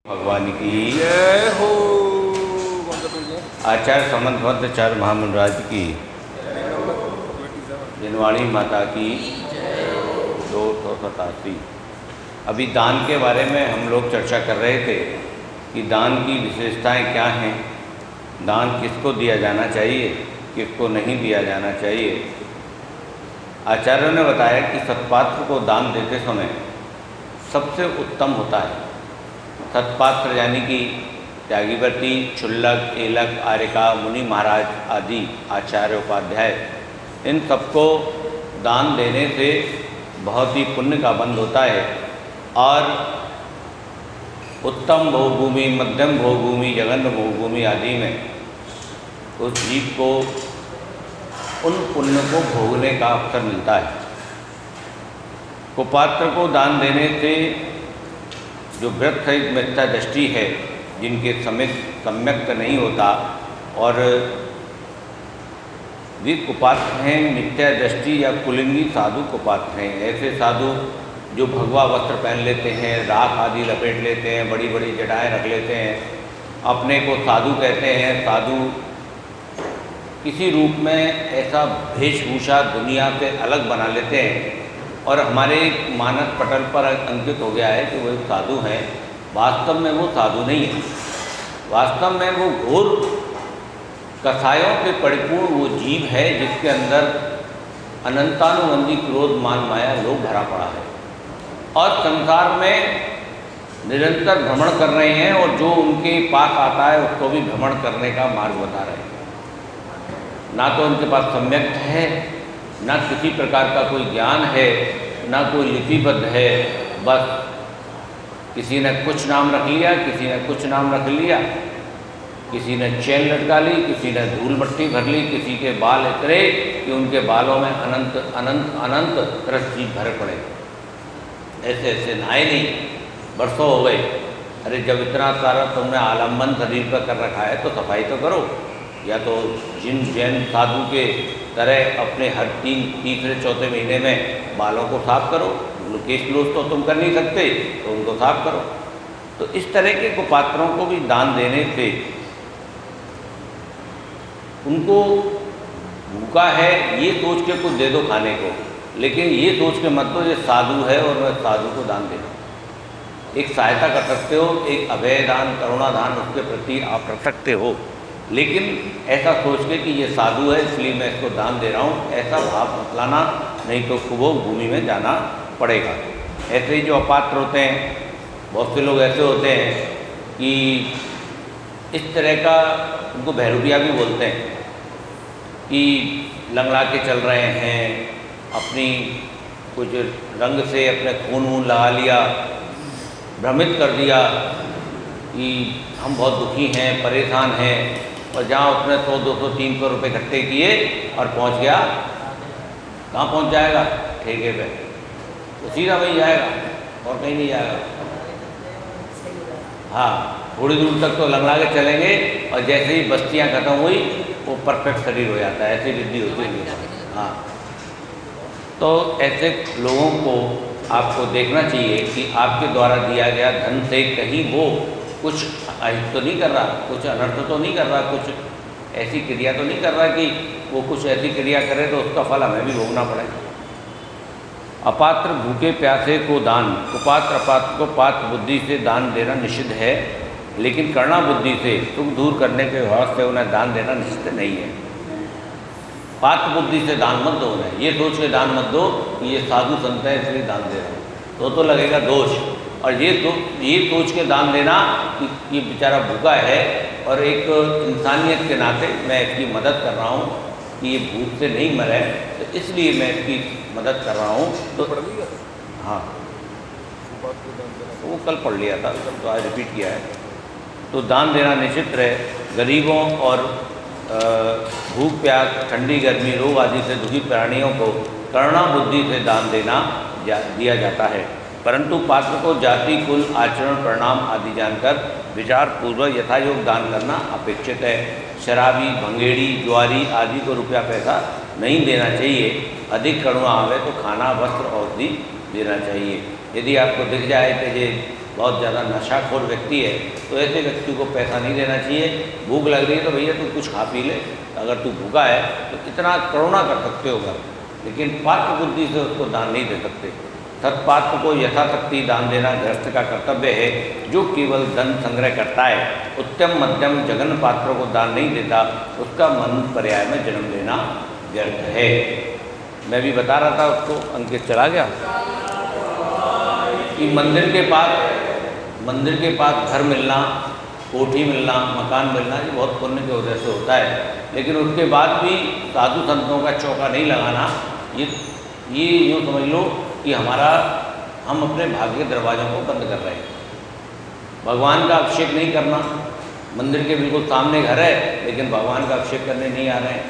भगवान की जय हो। आचार्य समन्वताचार्य महामंडराज की जनवाणी माता की 287। अभी दान के बारे में हम लोग चर्चा कर रहे थे कि दान की विशेषताएं क्या हैं, दान किसको दिया जाना चाहिए, किसको नहीं दिया जाना चाहिए। आचार्यों ने बताया कि सत्पात्र को दान देते समय सबसे उत्तम होता है सत्पात्र, यानी कि त्यागीवर्ती, क्षुल्लक, एलक, आर्यका, मुनि महाराज आदि आचार्य उपाध्याय, इन सबको दान देने से बहुत ही पुण्य का बंध होता है और उत्तम भोगभूमि, मध्यम भोगभूमि, जघन्य भोगभूमि आदि में उस जीव को उन पुण्य को भोगने का अवसर मिलता है। कुपात्र को दान देने से जो व्रत सहित मिथ्या दृष्टि है, जिनके सम्यक्त नहीं होता और वे कुपात्र हैं, मिथ्या दृष्टि या कुलिंगी साधु कुपात्र हैं। ऐसे साधु जो भगवा वस्त्र पहन लेते हैं, राख आदि लपेट लेते हैं, बड़ी बड़ी जटाएं रख लेते हैं, अपने को साधु कहते हैं। साधु किसी रूप में ऐसा वेशभूषा दुनिया से अलग बना लेते हैं और हमारे मानस पटल पर अंकित हो गया है कि वो साधु हैं। वास्तव में वो साधु नहीं है, वास्तव में वो घोर कसायों से परिपूर्ण वो जीव है जिसके अंदर अनंतानुबंधी क्रोध, मान, माया, लोभ भरा पड़ा है और संसार में निरंतर भ्रमण कर रहे हैं और जो उनके पास आता है उसको भी भ्रमण करने का मार्ग बता रहे हैं। ना तो उनके पास सम्यक है, ना किसी प्रकार का कोई ज्ञान है, ना कोई लिपिबद्ध है। बस किसी ने कुछ नाम रख लिया, किसी ने कुछ नाम रख लिया, किसी ने चैन लटका ली, किसी ने धूल मट्टी भर ली, किसी के बाल इतने कि उनके बालों में अनंत अनंत अनंत तरह जीव भरे पड़े। ऐसे ऐसे नहाए नहीं, बरसों हो गए। अरे जब इतना सारा तुमने आलम्बन शरीर पर कर रखा है तो सफाई तो करो, या तो जिन जैन साधु के तरह अपने हर तीसरे चौथे महीने में बालों को साफ करो। केश लोज तो तुम कर नहीं सकते तो उनको साफ करो। तो इस तरह के कुपात्रों को भी दान देने से उनको भूखा है ये सोच के कुछ दे दो खाने को, लेकिन ये सोच के मत दो ये साधु है और मैं साधु को दान दे दूँ। एक सहायता कर सकते हो, एक अभय दान, करुणा दान उसके प्रति आप रख सकते हो, लेकिन ऐसा सोच के कि ये साधु है इसलिए मैं इसको दान दे रहा हूँ, ऐसा भाव मत लाना, नहीं तो कुबो भूमि में जाना पड़ेगा। ऐसे ही जो अपात्र होते हैं, बहुत से लोग ऐसे होते हैं कि इस तरह का, उनको भैरूपिया भी बोलते हैं, कि लंगड़ा के चल रहे हैं, अपनी कुछ रंग से अपने खून वून लगा लिया, भ्रमित कर दिया कि हम बहुत दुखी हैं, परेशान हैं, और जहाँ उसने 100, 200, 300 रुपये इकट्ठे किए और पहुँच गया, कहाँ पहुँच जाएगा? ठेके पे, तो सीधा वहीं जाएगा और कहीं नहीं जाएगा। हाँ, थोड़ी दूर तक तो लंगड़ा के चलेंगे और जैसे ही बस्तियाँ खत्म हुई वो परफेक्ट शरीर हो जाता है, ऐसी वृद्धि होती है। हाँ, तो ऐसे लोगों को आपको देखना चाहिए कि आपके द्वारा दिया गया धन से कहीं वो कुछ अहित तो नहीं कर रहा, कुछ अनर्थ तो नहीं कर रहा, कुछ ऐसी क्रिया तो नहीं कर रहा कि वो कुछ ऐसी क्रिया करे तो उसका फल हमें भी भोगना पड़े। अपात्र भूखे प्यासे को दान, कुपात्र अपात्र को पात्र बुद्धि से दान देना निषिद्ध है, लेकिन करना बुद्धि से सुख दूर करने के भाव से उन्हें दान देना निषिद्ध नहीं है। पात्र बुद्धि से दान मत दो उन्हें, ये सोच के दान मत दो कि ये साधु संत है इसलिए दान दे रहा हूँ, तो लगेगा दोष। और ये सोच के दान देना कि ये बेचारा भूखा है और एक इंसानियत के नाते मैं इसकी मदद कर रहा हूँ कि ये भूख से नहीं मरे, तो इसलिए मैं इसकी मदद कर रहा हूँ। तो हाँ, वो कल पढ़ लिया था, तो आज रिपीट किया है। तो दान देना निश्चित है। गरीबों और भूख प्यास, ठंडी गर्मी, रोग आदि से दुखी प्राणियों को करुणा बुद्धि से दान दिया जाता है, परंतु पात्र को जाति, कुल, आचरण, परिणाम आदि जानकर विचार पूर्वक यथायोग दान करना अपेक्षित है। शराबी, भंगेड़ी, ज्वारी आदि को रुपया पैसा नहीं देना चाहिए। अधिक करुणा आवे तो खाना, वस्त्र, औषधि देना चाहिए। यदि आपको दिख जाए कि ये बहुत ज़्यादा नशाखोर व्यक्ति है, तो ऐसे व्यक्ति को पैसा नहीं देना चाहिए। भूख लग रही है तो भैया तू कुछ खा पी ले, अगर तू भूखा है तो इतना करुणा कर सकते हो कर, लेकिन पात्र बुद्धि से उसको दान नहीं दे सकते। सत्पात्र को यथाशक्ति दान देना गृहस्थ का कर्तव्य है। जो केवल धन संग्रह करता है, उत्तम मध्यम जघन पात्रों को दान नहीं देता, उसका मन पर्याय में जन्म लेना व्यर्थ है। मैं भी बता रहा था उसको, अंकित चला गया कि मंदिर के पास घर मिलना, कोठी मिलना, मकान मिलना, ये बहुत पुण्य की वजह से होता है। लेकिन उसके बाद भी साधु संतों का चौका नहीं लगाना, ये यूँ समझ लो कि हम अपने भाग्य के दरवाज़ों को बंद कर रहे हैं। भगवान का अभिषेक नहीं करना, मंदिर के बिल्कुल सामने घर है लेकिन भगवान का अभिषेक करने नहीं आ रहे हैं,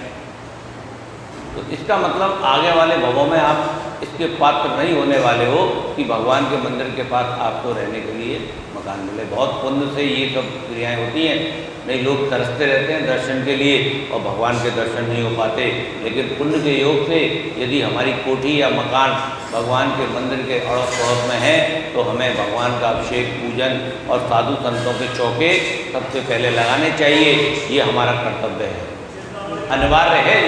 तो इसका मतलब आगे वाले भवों में आप इसके पात्र नहीं होने वाले हो कि भगवान के मंदिर के पास आपको रहने के लिए मकान मिले। बहुत पुण्य से ये सब क्रियाएँ होती हैं। नहीं, लोग तरसते रहते हैं दर्शन के लिए और भगवान के दर्शन नहीं हो पाते, लेकिन पुण्य के योग से यदि हमारी कोठी या मकान भगवान के मंदिर के अड़ोस पड़ोस में है तो हमें भगवान का अभिषेक, पूजन और साधु संतों के चौके सबसे पहले लगाने चाहिए। ये हमारा कर्तव्य है, अनिवार्य है।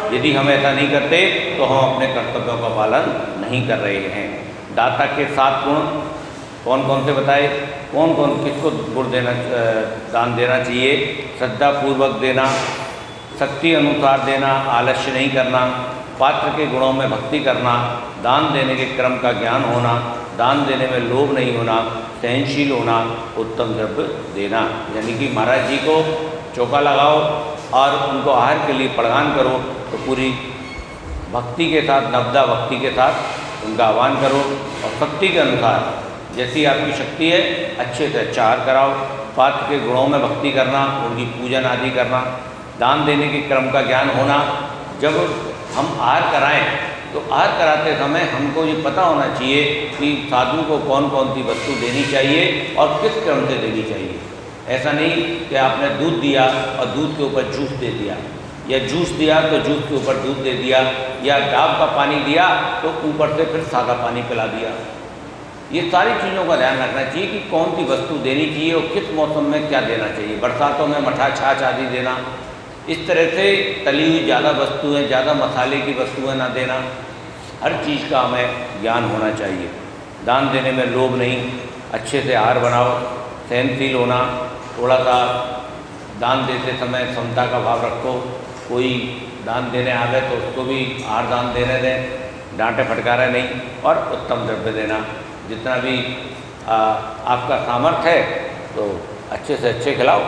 यदि हम ऐसा नहीं करते तो हम अपने कर्तव्यों का पालन नहीं कर रहे हैं। दाता के 7 गुण कौन कौन से बताए, कौन कौन किसको गुण दान देना चाहिए? श्रद्धा पूर्वक देना, शक्ति अनुसार देना, आलस्य नहीं करना, पात्र के गुणों में भक्ति करना, दान देने के क्रम का ज्ञान होना, दान देने में लोभ नहीं होना, सहनशील होना, उत्तम द्रव्य देना। यानी कि महाराज जी को चौका लगाओ और उनको आहार के लिए प्रदान करो तो पूरी भक्ति के साथ, नवदा भक्ति के साथ उनका आह्वान करो और शक्ति के अनुसार जैसी आपकी शक्ति है अच्छे से अच्छा आहार कराओ। पात्र के गुणों में भक्ति करना, उनकी पूजन आदि करना, दान देने के क्रम का ज्ञान होना। जब हम आहार कराएं तो आहार कराते समय हमको ये पता होना चाहिए कि साधु को कौन कौन सी वस्तु देनी चाहिए और किस क्रम से देनी चाहिए। ऐसा नहीं कि आपने दूध दिया और दूध के ऊपर जूस दे दिया, या जूस दिया तो जूस के ऊपर दूध दे दिया, या डाब का पानी दिया तो ऊपर से फिर सादा पानी पिला दिया। ये सारी चीज़ों का ध्यान रखना चाहिए कि कौन सी वस्तु देनी चाहिए और किस मौसम में क्या देना चाहिए। बरसातों में मठा, छाछ आदि देना, इस तरह से तली हुई ज़्यादा वस्तुएं, ज़्यादा मसाले की वस्तुएं ना देना। हर चीज़ का हमें ज्ञान होना चाहिए। दान देने में लोभ नहीं, अच्छे से आहार बनाओ, सहनशील होना, थोड़ा सा दान देते समय समता का भाव रखो। कोई दान देने आवे तो उसको भी आहार दान देने दें, डांटे फटकारे नहीं, और उत्तम द्रव्य देना। जितना भी आपका सामर्थ्य है तो अच्छे से अच्छे खिलाओ।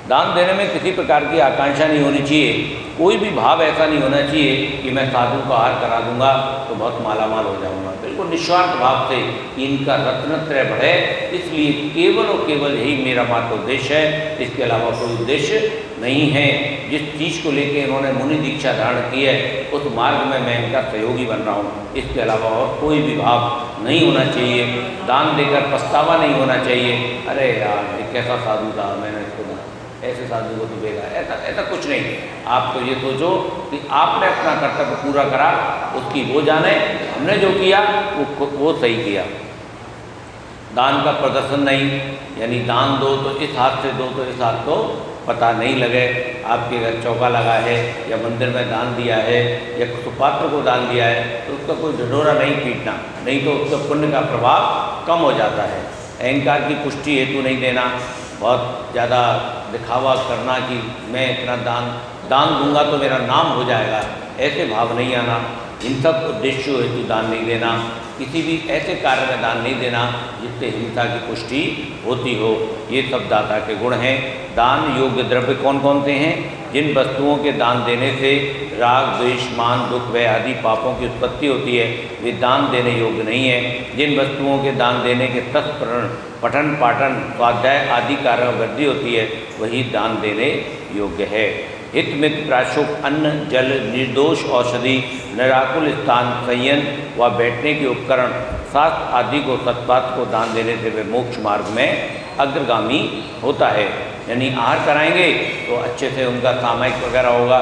दान देने में किसी प्रकार की आकांक्षा नहीं होनी चाहिए, कोई भी भाव ऐसा नहीं होना चाहिए कि मैं साधु को आहार करा दूंगा तो बहुत मालामाल हो जाऊंगा। बिल्कुल निस्वार्थ भाव से इनका रत्नत्रय बढ़े, इसलिए केवल और केवल यही मेरा मात्र उद्देश्य है, इसके अलावा कोई उद्देश्य नहीं है। जिस चीज़ को लेकर इन्होंने मुनि दीक्षा धारण की है उस मार्ग में मैं इनका सहयोगी बन रहा हूँ, इसके अलावा और कोई भी भाव नहीं होना चाहिए। दान देकर पछतावा नहीं होना चाहिए, अरे यार ये कैसा साधु था, मैंने इसको ऐसे साधु को तो भेजा, ऐसा कुछ नहीं। आप तो ये सोचो कि आपने अपना कर्तव्य पूरा करा, उसकी वो जाने, हमने जो किया वो सही किया। दान का प्रदर्शन नहीं, यानी दान दो तो इस हाथ से दो तो इस हाथ को पता नहीं लगे आपके घर चौका लगा है या मंदिर में दान दिया है या सुपात्र को दान दिया है तो उसका कोई ढिढोरा नहीं पीटना, नहीं तो उसका पुण्य का प्रभाव कम हो जाता है। अहंकार की पुष्टि हेतु नहीं देना, बहुत ज़्यादा दिखावा करना कि मैं इतना दान दूंगा तो मेरा नाम हो जाएगा, ऐसे भाव नहीं आना। इन सब उद्देश्यों हेतु दान नहीं देना, किसी भी ऐसे कार्य में दान नहीं देना जिससे हिंसा की पुष्टि होती हो। ये सब दाता के गुण हैं। दान योग्य द्रव्य कौन कौन से हैं? जिन वस्तुओं के दान देने से राग, द्वेष, मान, दुख, भय आदि पापों की उत्पत्ति होती है वे दान देने योग्य नहीं है। जिन वस्तुओं के दान देने के तत्परण पठन पाठन स्वाध्याय आदि कार्यों में वृद्धि होती है वही दान देने योग्य है। हित मित प्राशुक अन्न, जल, निर्दोष औषधि, निराकुल स्थान, संयन व बैठने के उपकरण, शास्त्र आदि को सत्पात्र को दान देने से वे मोक्ष मार्ग में अग्रगामी होता है। यानी आहार कराएंगे तो अच्छे से उनका सामायिक वगैरह होगा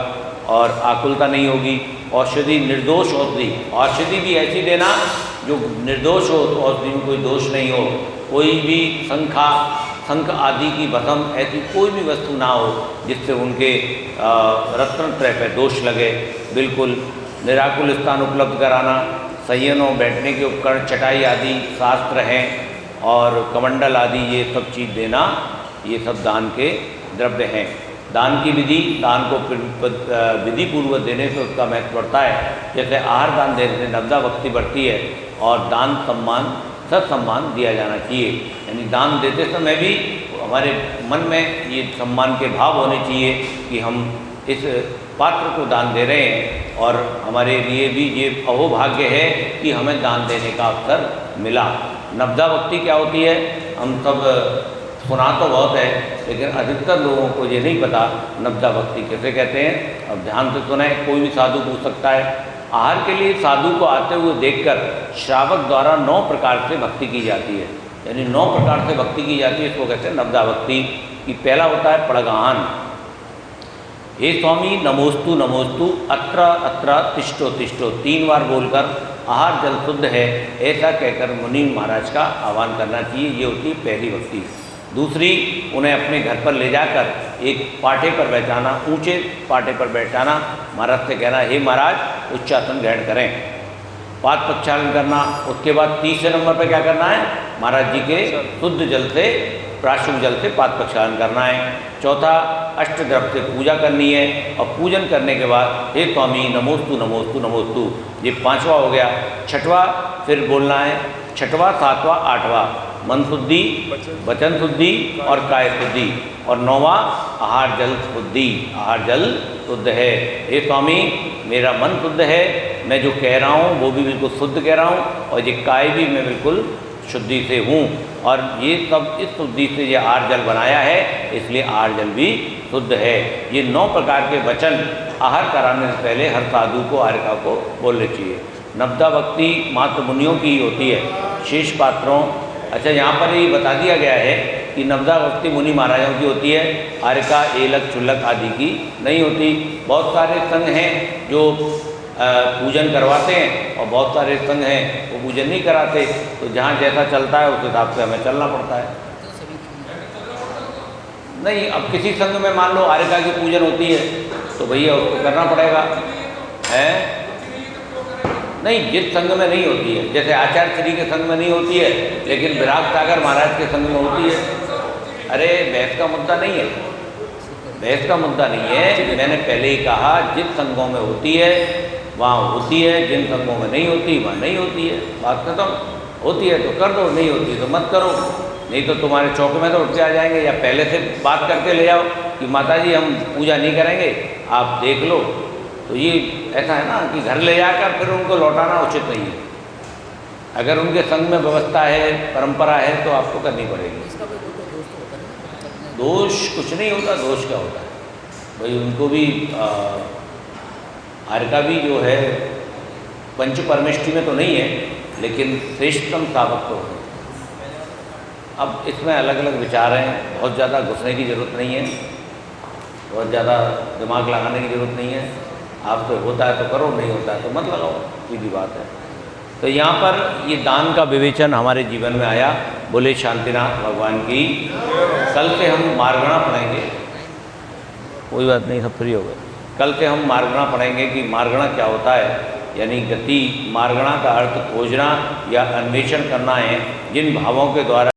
और आकुलता नहीं होगी। औषधि, निर्दोष औषधि, औषधि भी ऐसी देना जो निर्दोष हो, तो औषधि में कोई दोष नहीं हो, कोई भी शंख आदि की भस्म ऐसी कोई भी वस्तु ना हो जिससे उनके रत्नत्रय पर दोष लगे। बिल्कुल निराकुल स्थान उपलब्ध कराना, शयनों बैठने के उपकरण, चटाई आदि शास्त्र हैं और कमंडल आदि ये सब चीज़ देना, ये सब दान के द्रव्य हैं। दान की विधि, दान को विधि पूर्वक देने से उसका महत्व बढ़ता है। जैसे आहार दान देने से नवदा भक्ति बढ़ती है और दान सम्मान सत्सम्मान दिया जाना चाहिए। यानी दान देते समय भी हमारे मन में ये सम्मान के भाव होने चाहिए कि हम इस पात्र को दान दे रहे हैं और हमारे लिए भी ये अहोभाग्य है कि हमें दान देने का अवसर मिला। नवदा भक्ति क्या होती है? हम सब सुना तो बहुत है, लेकिन अधिकतर लोगों को ये नहीं पता नवदा भक्ति कैसे कहते हैं। अब ध्यान से सुने, कोई भी साधु पूछ सकता है। आहार के लिए साधु को आते हुए देखकर श्रावक द्वारा 9 प्रकार से भक्ति की जाती है। यानी 9 प्रकार से भक्ति की जाती है, इसको कहते हैं नवदा भक्ति। कि पहला होता है पड़गान। हे स्वामी नमोस्तु नमोस्तु, अत्र अत्र तिष्ठो तिष्ठो, 3 बार बोलकर आहार जल शुद्ध है ऐसा कहकर मुनि महाराज का आह्वान करना चाहिए। ये होती है पहली भक्ति। दूसरी, उन्हें अपने घर पर ले जाकर एक पाटे पर बैठाना, ऊंचे पाटे पर बैठाना, महाराज से कहना हे महाराज उच्चासन ग्रहण करें, पाद प्रक्षालन करना। उसके बाद तीसरे नंबर पर क्या करना है? महाराज जी के शुद्ध जल से, प्राशुभ जल से पाद प्रक्षालन करना है। चौथा, अष्टद्रव्य से पूजा करनी है और पूजन करने के बाद हे स्वामी नमोस्तु नमोस्तु नमोस्तु, ये 5वां हो गया। छठवां फिर बोलना है, 6वां 7वां 8वां मन शुद्धि, वचन शुद्धि और काय शुद्धि, और 9वां आहार जल शुद्धि, आहार जल शुद्ध है। हे स्वामी मेरा मन शुद्ध है, मैं जो कह रहा हूँ वो भी बिल्कुल शुद्ध कह रहा हूँ और ये काय भी मैं बिल्कुल शुद्धि से हूँ, और ये सब इस शुद्धि से ये आहार जल बनाया है, इसलिए आहार जल भी शुद्ध है। ये 9 प्रकार के वचन आहार कराने से पहले हर साधु को, आर्यका को बोलने चाहिए। नवदा भक्ति मात्र मुनियों की ही होती है, शेष पात्रों। अच्छा, यहाँ पर ये बता दिया गया है कि नवदा भक्ति मुनि महाराजों की होती है, आर्यका, एलक, चुल्लक आदि की नहीं होती। बहुत सारे संघ हैं जो पूजन करवाते हैं और बहुत सारे संघ हैं वो पूजन नहीं कराते। तो जहाँ जैसा चलता है उस हिसाब से हमें चलना पड़ता है। नहीं, अब किसी संघ में मान लो आर्यका की पूजन होती है तो भैया उसको करना पड़ेगा, है नहीं। जिस संघ में नहीं होती है, जैसे आचार्य श्री के संघ में नहीं होती है लेकिन विराग सागर महाराज के संघ में होती है। अरे बहस का मुद्दा नहीं है, बहस का मुद्दा नहीं है। मैंने पहले ही कहा जिस संघों में होती है वहाँ होती है, जिन संघों में नहीं होती वहाँ नहीं होती है। बात खत्म। होती है तो कर दो, नहीं होती तो मत करो। नहीं तो तुम्हारे चौक में तो उठ के आ जाएंगे, या पहले से बात करके ले जाओ कि माता जी हम पूजा नहीं करेंगे, आप देख लो। तो ये ऐसा है ना कि घर ले जाकर फिर उनको लौटाना उचित नहीं है। अगर उनके संग में व्यवस्था है, परंपरा है तो आपको करनी पड़ेगी। दोष कुछ नहीं होता, दोष क्या होता है भाई? उनको भी आर्यका भी जो है पंच परमेष्टि में तो नहीं है, लेकिन श्रेष्ठतम सावक तो है। अब इसमें अलग अलग विचार हैं, बहुत ज़्यादा घुसने की ज़रूरत नहीं है, बहुत ज़्यादा दिमाग लगाने की ज़रूरत नहीं है। आपको होता है तो करो, नहीं होता है तो मत लगाओ, सीधी बात है। तो यहाँ पर ये दान का विवेचन हमारे जीवन में आया। बोले शांतिनाथ भगवान की। कल से हम मार्गणा पढ़ेंगे, कोई बात नहीं, सब फ्री हो गए। कल से हम मार्गणा पढ़ेंगे कि मार्गणा क्या होता है, यानी गति। मार्गणा का अर्थ खोजना या अन्वेषण करना है, जिन भावों के द्वारा